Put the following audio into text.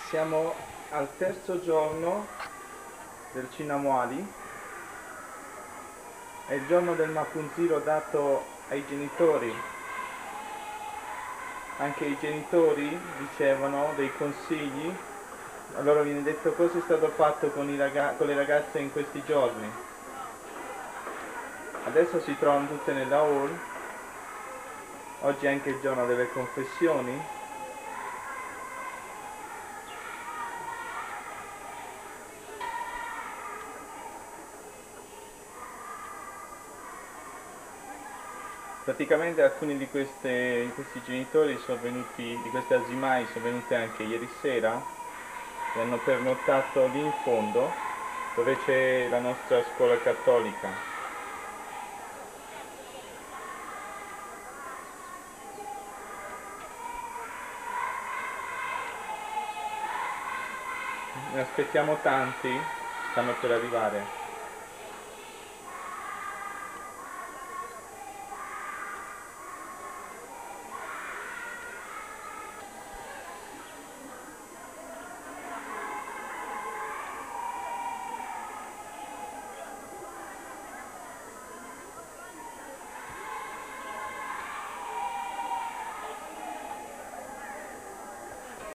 Siamo al terzo giorno del Cinamuali, è il giorno del Mapunziro dato ai genitori. Anche i genitori ricevono dei consigli, a loro viene detto cosa è stato fatto con le ragazze in questi giorni. Adesso si trovano tutte nella hall, oggi è anche il giorno delle confessioni. Praticamente alcuni di questi genitori sono venuti, di queste asimai sono venute anche ieri sera e hanno pernottato lì in fondo dove c'è la nostra scuola cattolica. Ne aspettiamo tanti, stanno per arrivare.